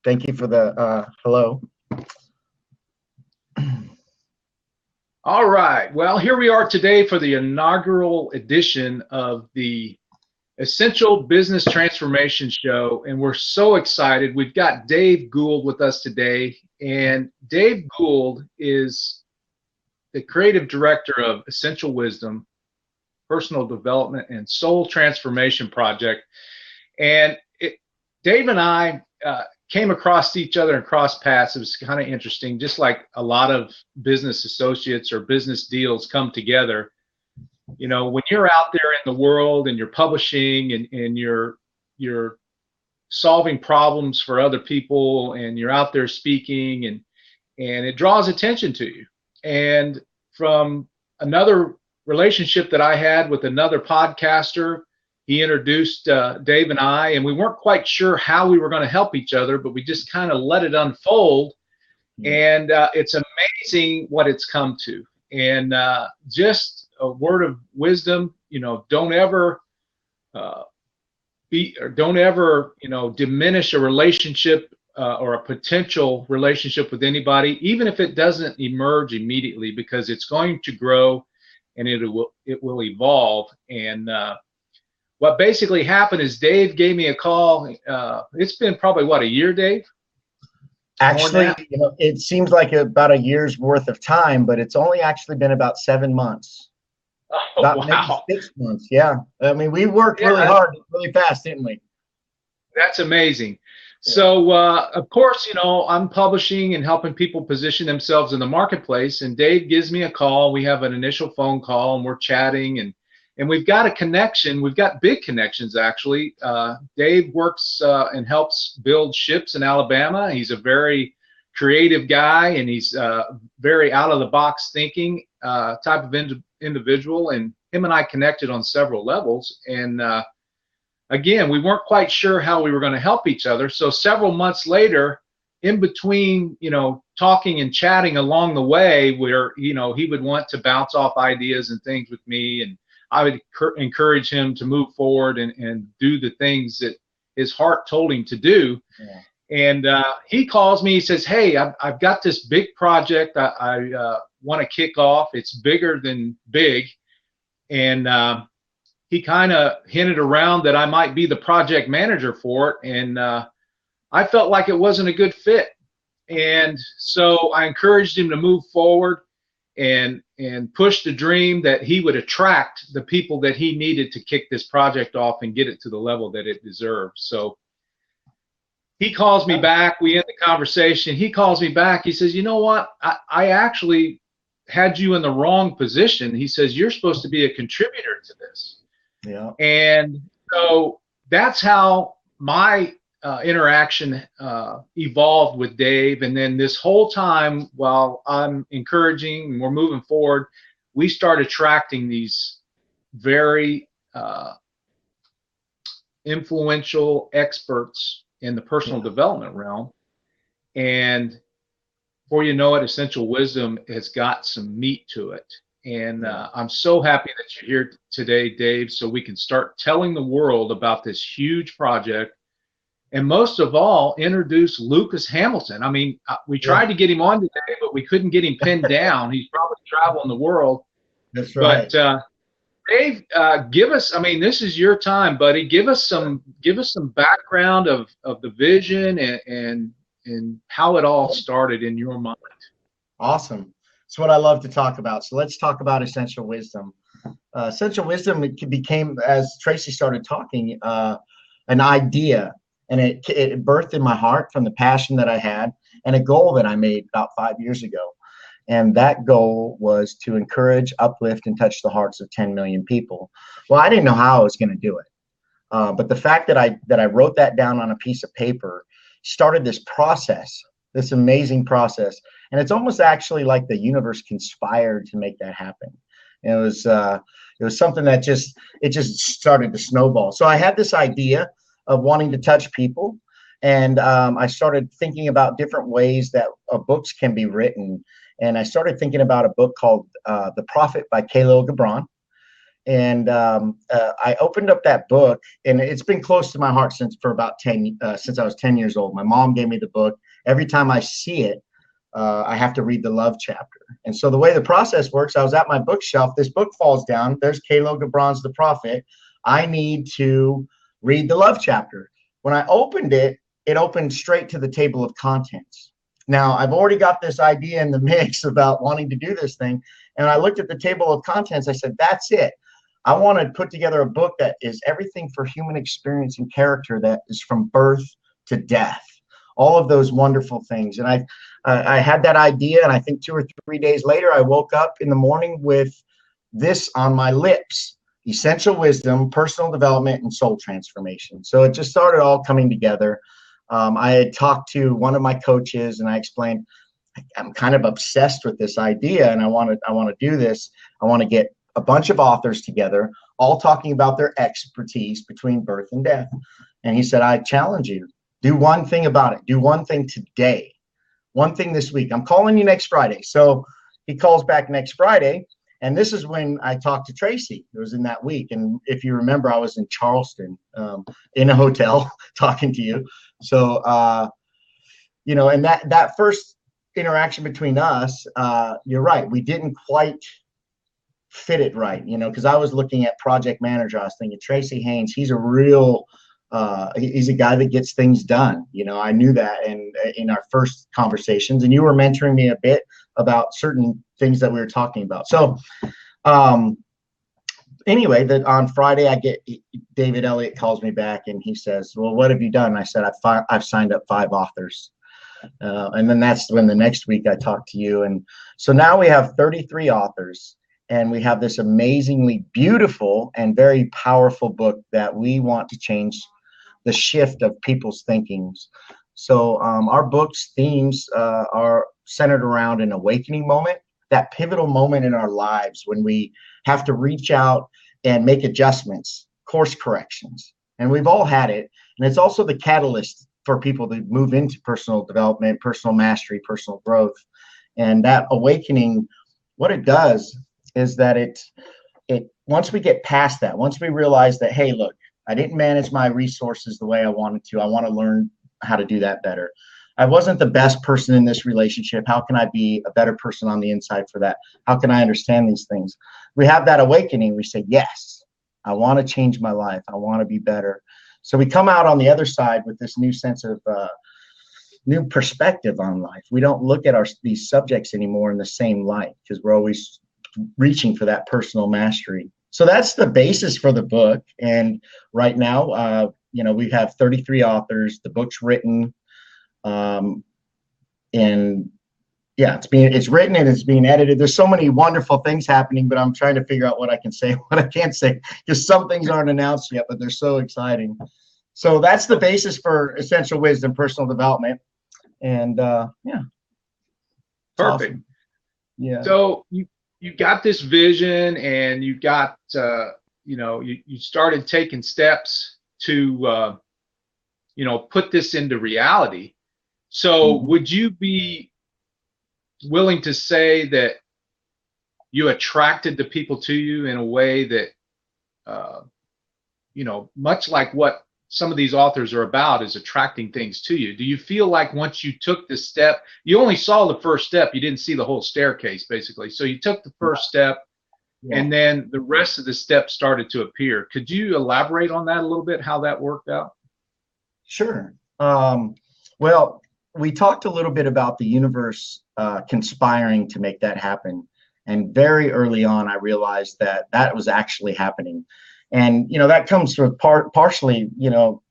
Thank you for the hello. All right. Well, here we are today for the inaugural edition of the Essential Business Transformation Show, and we're so excited. We've got Dave Gould with us today, and Dave Gould is the creative director of Essential Wisdom, Personal Development, and Soul Transformation Project. And Dave and I came across each other and crossed paths. It was kind of interesting, just like a lot of business associates or business deals come together. You know, when you're out there in the world and you're publishing and you're solving problems for other people and you're out there speaking and it draws attention to you. And from another relationship that I had with another podcaster, he introduced Dave and I, and we weren't quite sure how we were going to help each other, but we just kind of let it unfold. And it's amazing what it's come to. And just a word of wisdom, you know, don't ever diminish a relationship or a potential relationship with anybody, even if it doesn't emerge immediately, because it's going to grow and it will evolve. And what basically happened is Dave gave me a call. It's been probably, what, a year, Dave? Actually, you know, it seems like about a year's worth of time, but it's only actually been about 7 months. Oh, about wow. maybe 6 months, yeah. I mean, we worked really hard, really fast, didn't we? That's amazing. So, of course, you know, I'm publishing and helping people position themselves in the marketplace, and Dave gives me a call. We have an initial phone call, and we're chatting, and we've got a connection. We've got big connections, actually. Dave works and helps build ships in Alabama. He's a very creative guy, and he's very out-of-the-box thinking type of individual. And him and I connected on several levels. And again, we weren't quite sure how we were going to help each other. So several months later, in between, you know, talking and chatting along the way, where, you know, he would want to bounce off ideas and things with me, and I would encourage him to move forward and do the things that his heart told him to do. Yeah. And he calls me, he says, hey, I've got this big project I want to kick off. It's bigger than big. And he kind of hinted around that I might be the project manager for it. And I felt like it wasn't a good fit. And so I encouraged him to move forward and push the dream that he would attract the people that he needed to kick this project off and get it to the level that it deserves. So he calls me back. We end the conversation. He calls me back. He says, you know what? I actually had you in the wrong position. He says, you're supposed to be a contributor to this. Yeah. And so that's how my interaction evolved with Dave. And then this whole time, while I'm encouraging and we're moving forward, we start attracting these very influential experts in the personal development realm. And before you know it, Essential Wisdom has got some meat to it. And I'm so happy that you're here today, Dave, so we can start telling the world about this huge project. And most of all, introduce Lucas Hamilton. I mean, we tried to get him on today, but we couldn't get him pinned down. He's probably traveling the world. That's right. But Dave, give us, I mean, this is your time, buddy. Give us some background of the vision and how it all started in your mind. Awesome. It's what I love to talk about. So let's talk about Essential Wisdom. Essential Wisdom, it became, as Tracy started talking, an idea. And it birthed in my heart from the passion that I had and a goal that I made about 5 years ago. And that goal was to encourage, uplift, and touch the hearts of 10 million people. Well, I didn't know how I was going to do it. But the fact that I wrote that down on a piece of paper started this process, this amazing process. And it's almost actually like the universe conspired to make that happen. And it was something that just started to snowball. So I had this idea of wanting to touch people. And I started thinking about different ways that books can be written. And I started thinking about a book called The Prophet by Khalil Gibran. And I opened up that book, and it's been close to my heart since since I was 10 years old. My mom gave me the book. Every time I see it, I have to read the love chapter. And so the way the process works, I was at my bookshelf. This book falls down. There's Khalil Gibran's The Prophet. I need to read the love chapter. When I opened it, it opened straight to the table of contents. Now, I've already got this idea in the mix about wanting to do this thing. And I looked at the table of contents. I said, that's it. I want to put together a book that is everything for human experience and character, that is from birth to death, all of those wonderful things. And I had that idea, and I think 2 or 3 days later, I woke up in the morning with this on my lips: essential wisdom, personal development, and soul transformation. So it just started all coming together. I had talked to one of my coaches, and I explained, I'm kind of obsessed with this idea, and I want to do this. I want to get a bunch of authors together, all talking about their expertise between birth and death. And he said, I challenge you, do one thing about it. Do one thing today, one thing this week. I'm calling you next Friday. So he calls back next Friday. And this is when I talked to Tracy. It was in that week. And if you remember, I was in Charleston in a hotel talking to you. So, and that first interaction between us, you're right. We didn't quite fit it right, because I was looking at project manager. I was thinking Tracy Haynes, he's a real, he's a guy that gets things done. I knew that in our first conversations, and you were mentoring me a bit about certain things that we were talking about. So anyway, that on Friday, David Elliott calls me back, and he says, well, what have you done? And I said, I've signed up 5 authors. And then that's when the next week I talked to you. And so now we have 33 authors. And we have this amazingly beautiful and very powerful book that we want to change the shift of people's thinkings. So our book's themes are centered around an awakening moment, that pivotal moment in our lives when we have to reach out and make adjustments, course corrections. And we've all had it. And it's also the catalyst for people to move into personal development, personal mastery, personal growth. And that awakening, what it does is that it once we get past that, once we realize that, hey, look, I didn't manage my resources the way I wanted to. I want to learn how to do that better. I wasn't the best person in this relationship. How can I be a better person on the inside for that? How can I understand these things? We have that awakening. We say, yes, I want to change my life. I want to be better. So we come out on the other side with this new sense of new perspective on life. We don't look at these subjects anymore in the same light, because we're always reaching for that personal mastery. So that's the basis for the book. And right now, we have 33 authors. The book's written, and yeah, it's written and it's being edited. There's so many wonderful things happening, but I'm trying to figure out what I can say, what I can't say, because some things aren't announced yet, but they're so exciting. So that's the basis for Essential Wisdom, personal development. And yeah. Perfect. Awesome. Yeah. So you got this vision, and you got you started taking steps to put this into reality. So would you be willing to say that you attracted the people to you in a way that much like what some of these authors are about, is attracting things to you? Do you feel like once you took this step, you only saw the first step, you didn't see the whole staircase, basically? So you took the first step, and then the rest of the steps started to appear. Could you elaborate on that a little bit, how that worked out? Sure. Well, we talked a little bit about the universe conspiring to make that happen. And very early on, I realized that was actually happening. And, that comes from partially,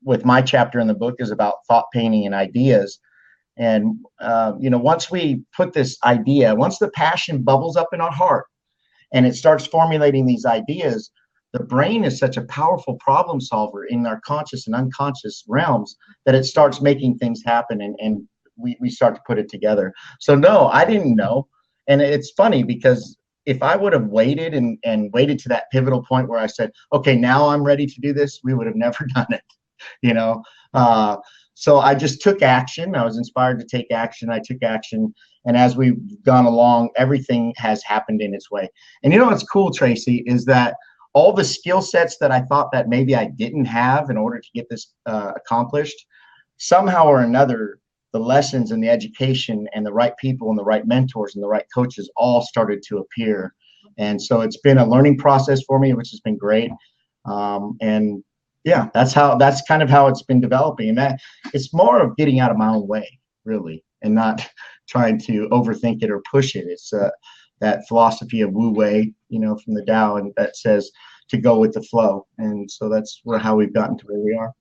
with my chapter in the book is about thought painting and ideas. And, once we put this idea, once the passion bubbles up in our heart and it starts formulating these ideas, the brain is such a powerful problem solver in our conscious and unconscious realms that it starts making things happen, and we start to put it together. So no, I didn't know. And it's funny because if I would have waited and waited to that pivotal point where I said, okay, now I'm ready to do this, we would have never done it, So I just took action. I was inspired to take action. I took action. And as we've gone along, everything has happened in its way. And what's cool, Tracy, is that all the skill sets that I thought that maybe I didn't have in order to get this accomplished, somehow or another, the lessons and the education and the right people and the right mentors and the right coaches all started to appear. And so it's been a learning process for me, which has been great. And yeah, that's kind of how it's been developing. And that it's more of getting out of my own way, really, and not trying to overthink it or push it. It's that philosophy of Wu Wei, from the Tao, and that says to go with the flow. And so that's how we've gotten to where we are.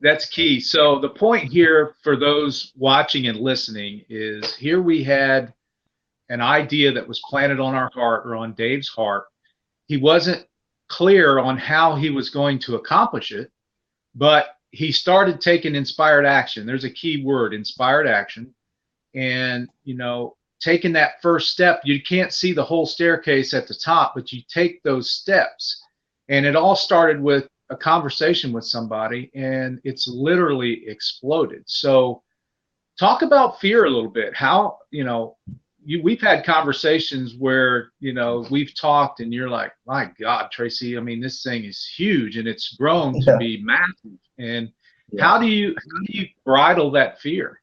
That's key. So the point here for those watching and listening is here we had an idea that was planted on our heart, or on Dave's heart. He wasn't clear on how he was going to accomplish it, but he started taking inspired action. There's a key word, inspired action. And, taking that first step, you can't see the whole staircase at the top, but you take those steps. And it all started with a conversation with somebody, and it's literally exploded. So talk about fear a little bit. How, we've had conversations where, we've talked and you're like, my God, Tracy, I mean, this thing is huge and it's grown to be massive. And how do you bridle that fear?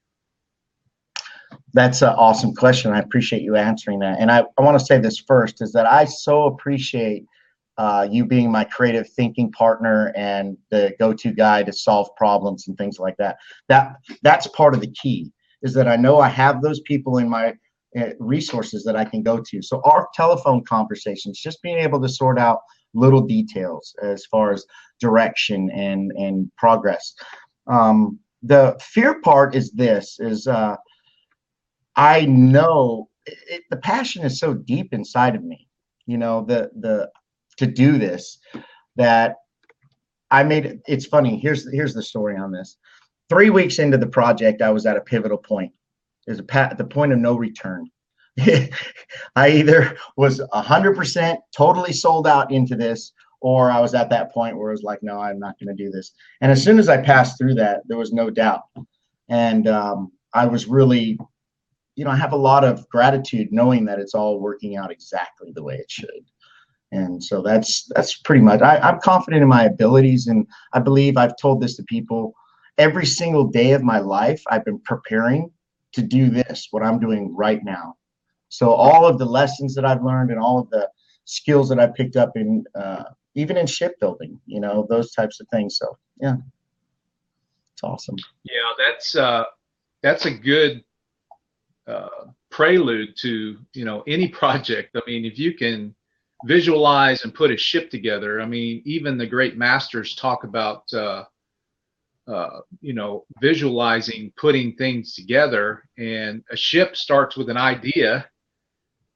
That's an awesome question. I appreciate you answering that. And I want to say this first, is that I so appreciate you being my creative thinking partner and the go-to guy to solve problems and things like that. That's part of the key, is that I know I have those people in my resources that I can go to. So our telephone conversations, just being able to sort out little details as far as direction and progress. The fear part is I know the passion is so deep inside of me, to do this, that I made it. It's funny. Here's the story on this. 3 weeks into the project, I was at a pivotal point. There's the point of no return. I either was 100% totally sold out into this, or I was at that point where I was like, no, I'm not going to do this. And as soon as I passed through that, there was no doubt. And I was really, I have a lot of gratitude knowing that it's all working out exactly the way it should. And so that's pretty much, I'm confident in my abilities. And I believe I've told this to people every single day of my life. I've been preparing to do this, what I'm doing right now. So all of the lessons that I've learned and all of the skills that I picked up in, even in shipbuilding, those types of things. So yeah, it's awesome. Yeah, that's a good prelude to, any project. I mean, if you can visualize and put a ship together, I mean, even the great masters talk about, visualizing, putting things together. And a ship starts with an idea,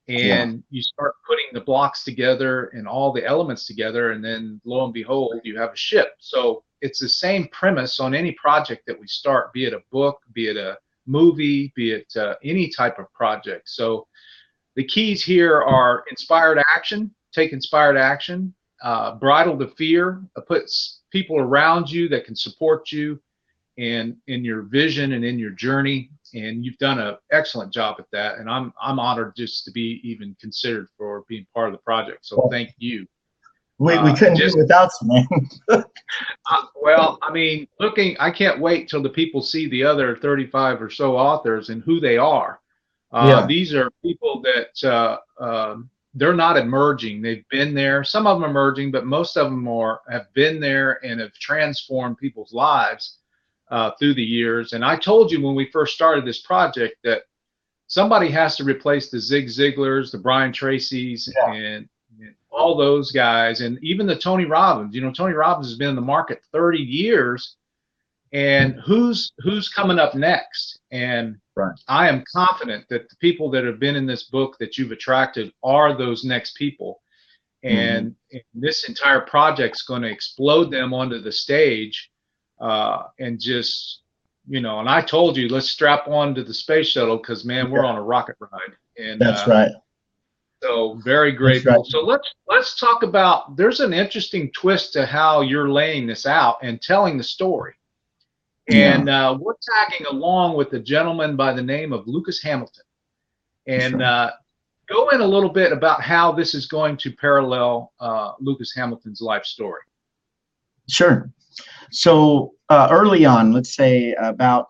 and you start putting the blocks together and all the elements together, and then lo and behold, you have a ship. So it's the same premise on any project that we start, be it a book, be it a movie, be it any type of project. So the keys here are inspired action, take inspired action, bridle the fear, put people around you that can support you and in your vision and in your journey. And you've done an excellent job at that. And I'm honored just to be even considered for being part of the project. So thank you. We couldn't do without you, man. Well, I mean, I can't wait till the people see the other 35 or so authors and who they are. These are people that they're not emerging. They've been there. Some of them emerging, but most of them have been there and have transformed people's lives through the years. And I told you when we first started this project that somebody has to replace the Zig Ziglars, the Brian Tracys, and all those guys, and even the Tony Robbins. Tony Robbins has been in the market 30 years, and who's coming up next? And I am confident that the people that have been in this book that you've attracted are those next people. And this entire project's going to explode them onto the stage, and just, and I told you, let's strap on to the space shuttle, because, man, we're on a rocket ride. And that's right. So very grateful. Right. So let's talk about, there's an interesting twist to how you're laying this out and telling the story. And we're tagging along with a gentleman by the name of Lucas Hamilton. And go in a little bit about how this is going to parallel Lucas Hamilton's life story. Sure. So early on, let's say about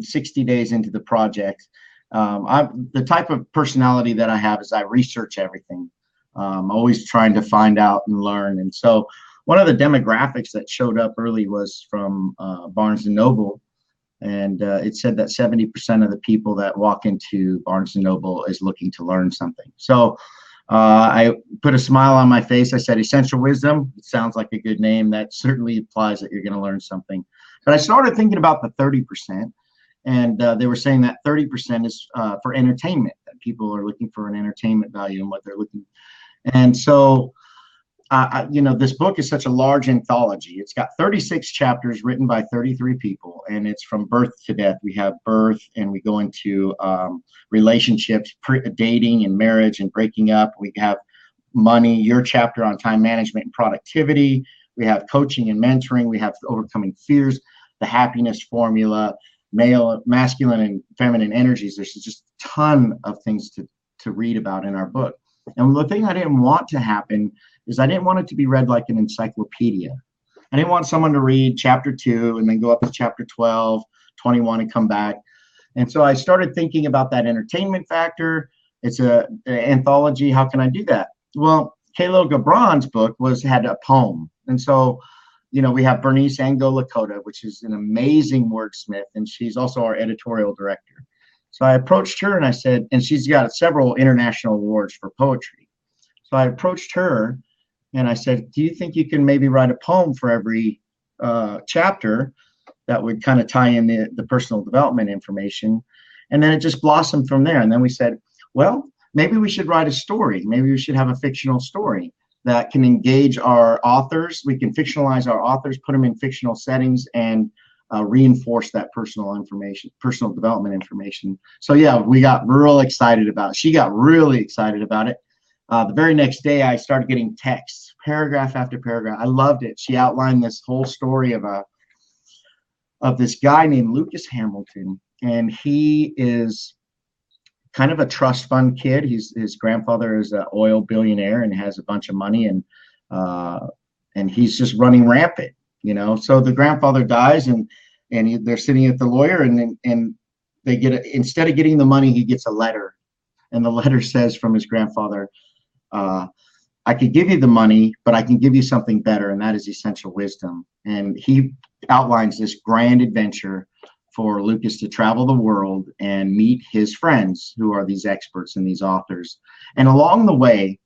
60 days into the project, the type of personality that I have is I research everything. Always trying to find out and learn. And so one of the demographics that showed up early was from Barnes & Noble. And it said that 70% of the people that walk into Barnes & Noble is looking to learn something. So I put a smile on my face. I said, Essential Wisdom. It sounds like a good name. That certainly implies that you're going to learn something. But I started thinking about the 30%. And they were saying that 30% is for entertainment, that people are looking for an entertainment value in what they're looking. And so this book is such a large anthology. It's got 36 chapters written by 33 people, and it's from birth to death. We have birth, and we go into relationships, dating and marriage and breaking up. We have money, your chapter on time management and productivity. We have coaching and mentoring. We have overcoming fears, the happiness formula, masculine and feminine energies. There's just a ton of things to read about in our book. And the thing I didn't want to happen is I didn't want it to be read like an encyclopedia. I didn't want someone to read chapter 2 and then go up to chapter 12, 21 and come back. And so I started thinking about that entertainment factor. It's an anthology. How can I do that? Well, Kalo Gibran's book had a poem. And so, we have Bernice Ango Lakota, which is an amazing wordsmith, and she's also our editorial director. So I approached her and I said, and she's got several international awards for poetry. So I approached her and I said, do you think you can maybe write a poem for every chapter that would kind of tie in the personal development information? And then it just blossomed from there. And then we said, well, maybe we should write a story. Maybe we should have a fictional story that can engage our authors. We can fictionalize our authors, put them in fictional settings, and reinforce that personal development information. So yeah, we got real excited about it. She got really excited about it. The very next day, I started getting texts, paragraph after paragraph. I loved it. She outlined this whole story of this guy named Lucas Hamilton, and he is kind of a trust fund kid. His grandfather is an oil billionaire and has a bunch of money, and he's just running rampant. So the grandfather dies, and they're sitting at the lawyer, and they instead of getting the money, he gets a letter, and the letter says from his grandfather, I could give you the money, but I can give you something better, and that is essential wisdom. And he outlines this grand adventure for Lucas to travel the world and meet his friends, who are these experts and these authors. And along the way,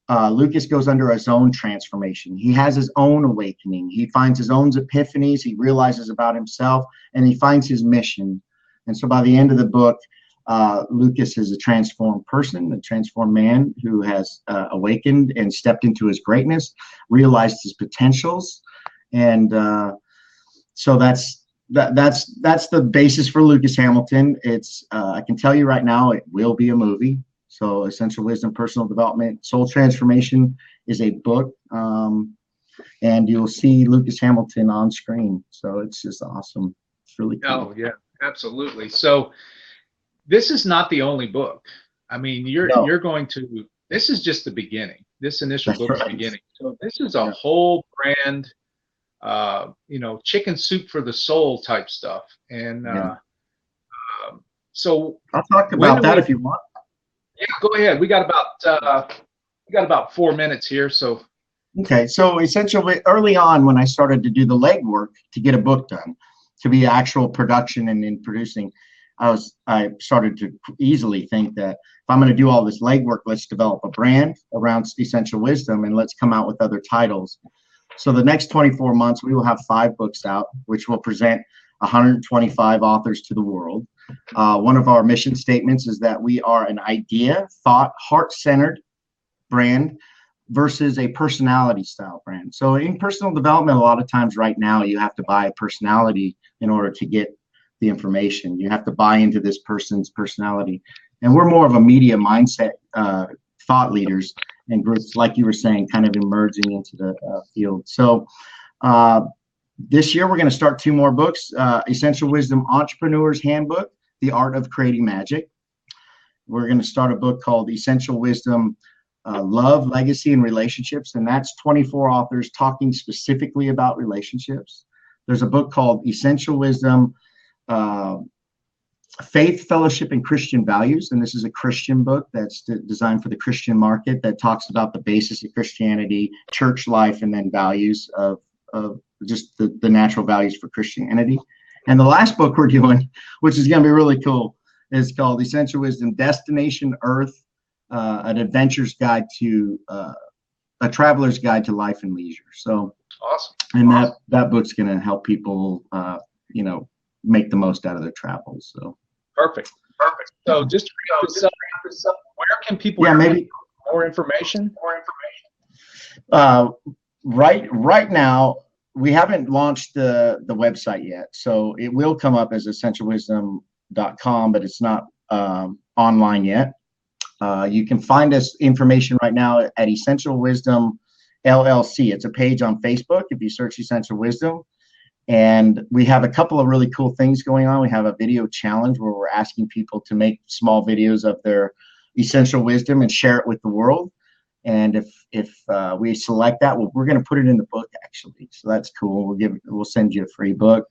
Lucas goes under his own transformation. He has his own awakening. He finds his own epiphanies. He realizes about himself, and he finds his mission. And so by the end of the book, Lucas is a transformed person, a transformed man who has awakened and stepped into his greatness, realized his potentials. And so that's the basis for Lucas Hamilton. It's I can tell you right now, it will be a movie. So Essential Wisdom, Personal Development, Soul Transformation is a book. And you'll see Lucas Hamilton on screen. So it's just awesome. It's really cool. Oh, yeah, absolutely. So this is not the only book. I mean, you're going to, this is just the beginning. This initial book is the beginning. So this is a whole brand, chicken soup for the soul type stuff. And so I'll talk about that if you want. Yeah, go ahead. We got about 4 minutes here. So okay. So essentially, early on when I started to do the legwork to get a book done, to be actual production and in producing, I started to easily think that if I'm going to do all this legwork, let's develop a brand around Essential Wisdom and let's come out with other titles. So the next 24 months, we will have 5 books out, which will present 125 authors to the world. One of our mission statements is that we are an idea, thought, heart-centered brand versus a personality style brand. So in personal development, a lot of times right now, you have to buy a personality in order to get the information. You have to buy into this person's personality. And we're more of a media mindset thought leaders and groups, like you were saying, kind of emerging into the field. So this year, we're going to start 2 more books, Essential Wisdom Entrepreneur's Handbook, The Art of Creating Magic. we're going to start a book called Essential Wisdom, Love, Legacy, and Relationships. And that's 24 authors talking specifically about relationships. There's a book called Essential Wisdom, Faith, Fellowship, and Christian Values. And this is a Christian book that's designed for the Christian market that talks about the basis of Christianity, church life, and then values of just the natural values for Christianity. And the last book we're doing, which is going to be really cool, is called Essential Wisdom, Destination Earth, an adventurer's guide to a traveler's guide to life and leisure. So awesome. And that book's going to help people, make the most out of their travels. So perfect. So just to wrap this up, where can people maybe more information? Right now, we haven't launched the website yet, so it will come up as essentialwisdom.com, but it's not online yet. You can find us information right now at Essential Wisdom LLC. It's a page on Facebook if you search Essential Wisdom. And we have a couple of really cool things going on. We have a video challenge where we're asking people to make small videos of their essential wisdom and share it with the world. And if we select that, we're going to put it in the book, actually. So that's cool. We'll send you a free book.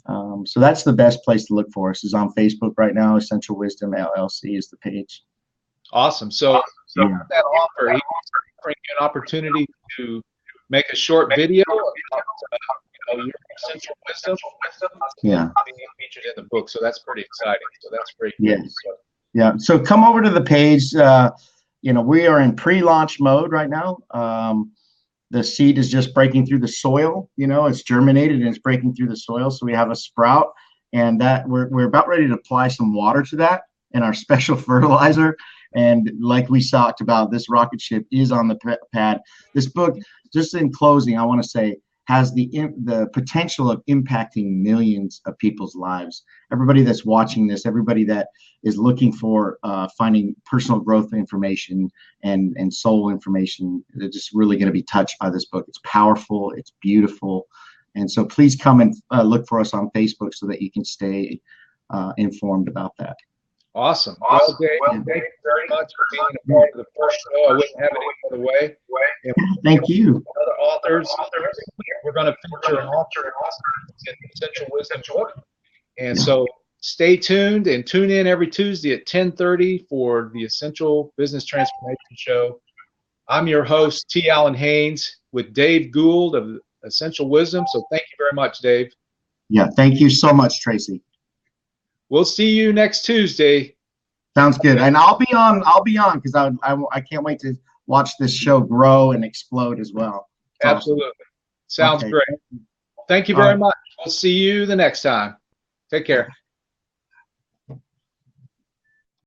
So that's the best place to look for us, is on Facebook right now. Essential Wisdom LLC is the page. Awesome. So that offer, he bring you an opportunity to make a short video about your essential wisdom. Yeah. Being featured in the book. So that's pretty exciting. So that's great. Yes. Yeah. So come over to the page. We are in pre-launch mode right now. The seed is just breaking through the soil. It's germinated and it's breaking through the soil. So we have a sprout, and that we're about ready to apply some water to that in our special fertilizer. And like we talked about, this rocket ship is on the pad. This book, just in closing, I want to say, has the potential of impacting millions of people's lives. Everybody that's watching this, everybody that is looking for finding personal growth information and soul information, they're just really going to be touched by this book. It's powerful, it's beautiful. And so please come and look for us on Facebook so that you can stay informed about that. Awesome. Well, Dave, thank you very much for being a part of the first show. I wouldn't have it any other way. Thank you. Other authors. We're going to feature an author in the Essential Wisdom book. And so stay tuned and tune in every Tuesday at 10:30 for the Essential Business Transformation Show. I'm your host, T. Allen Haynes, with Dave Gould of Essential Wisdom. So thank you very much, Dave. Yeah, thank you so much, Tracy. We'll see you next Tuesday. Sounds good. And I'll be on because I can't wait to watch this show grow and explode as well. Absolutely. Sounds great. Thank you very much. We'll see you the next time. Take care.